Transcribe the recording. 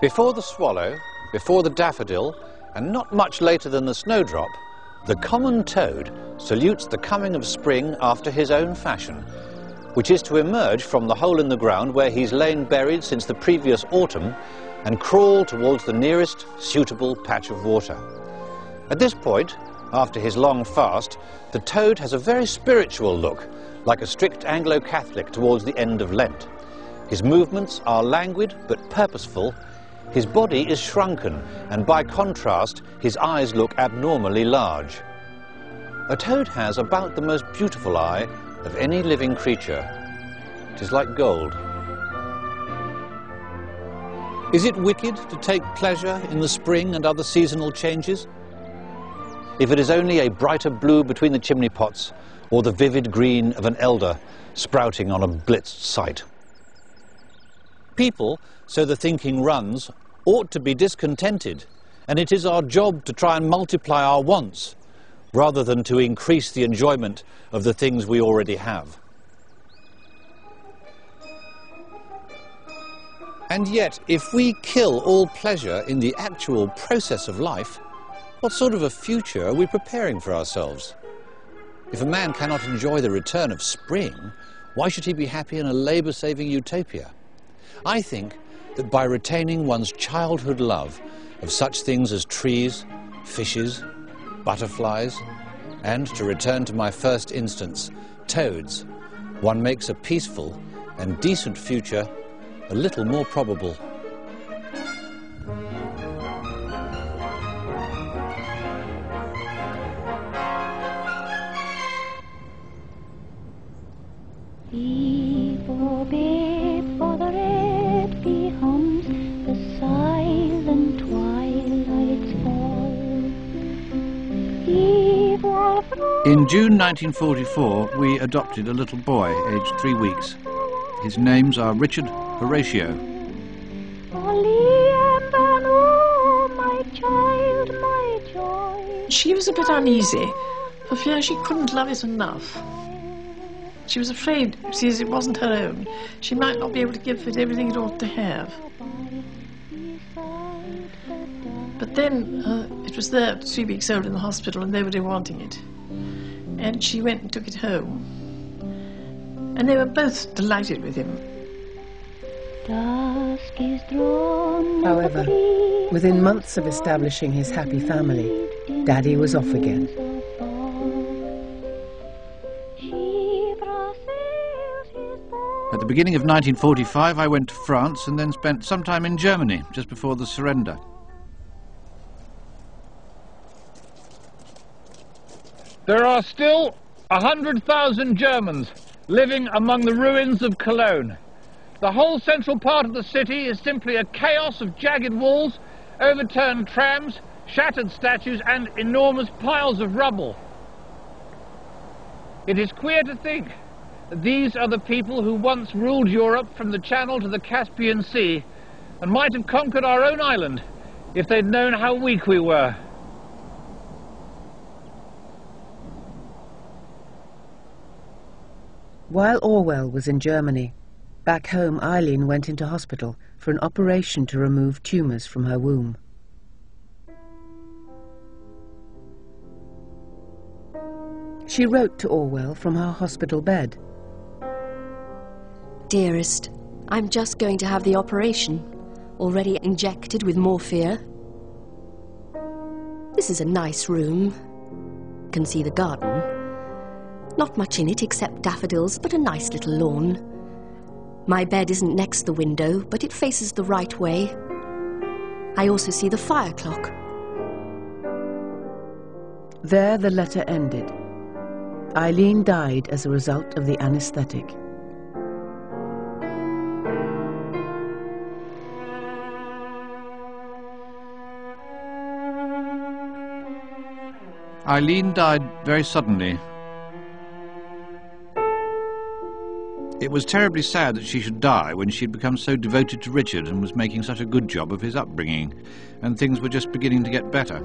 Before the swallow, before the daffodil, and not much later than the snowdrop, the common toad salutes the coming of spring after his own fashion, which is to emerge from the hole in the ground where he's lain buried since the previous autumn and crawl towards the nearest suitable patch of water. At this point, after his long fast, the toad has a very spiritual look, like a strict Anglo-Catholic towards the end of Lent. His movements are languid but purposeful. His body is shrunken, and by contrast, his eyes look abnormally large. A toad has about the most beautiful eye of any living creature. It is like gold. Is it wicked to take pleasure in the spring and other seasonal changes? If it is only a brighter blue between the chimney pots, or the vivid green of an elder sprouting on a blitzed site. People, so the thinking runs, ought to be discontented, and it is our job to try and multiply our wants, rather than to increase the enjoyment of the things we already have. And yet, if we kill all pleasure in the actual process of life, what sort of a future are we preparing for ourselves? If a man cannot enjoy the return of spring, why should he be happy in a labour-saving utopia? I think that by retaining one's childhood love of such things as trees, fishes, butterflies, and, to return to my first instance, toads, one makes a peaceful and decent future a little more probable. In June 1944, we adopted a little boy, aged 3 weeks. His names are Richard Horatio. She was a bit uneasy, for fear she couldn't love it enough. She was afraid, since it wasn't her own, she might not be able to give it everything it ought to have. But then it was there 3 weeks old in the hospital, and they were wanting it. And she went and took it home. And they were both delighted with him. However, within months of establishing his happy family, Daddy was off again. At the beginning of 1945, I went to France and then spent some time in Germany, just before the surrender. There are still 100,000 Germans living among the ruins of Cologne. The whole central part of the city is simply a chaos of jagged walls, overturned trams, shattered statues and enormous piles of rubble. It is queer to think that these are the people who once ruled Europe from the Channel to the Caspian Sea and might have conquered our own island if they'd known how weak we were. While Orwell was in Germany, back home Eileen went into hospital for an operation to remove tumours from her womb. She wrote to Orwell from her hospital bed. Dearest, I'm just going to have the operation, already injected with morphia. This is a nice room. Can see the garden. Not much in it except daffodils, but a nice little lawn. My bed isn't next the window, but it faces the right way. I also see the fire clock. There the letter ended. Eileen died as a result of the anaesthetic. Eileen died very suddenly. It was terribly sad that she should die when she'd become so devoted to Richard and was making such a good job of his upbringing, and things were just beginning to get better.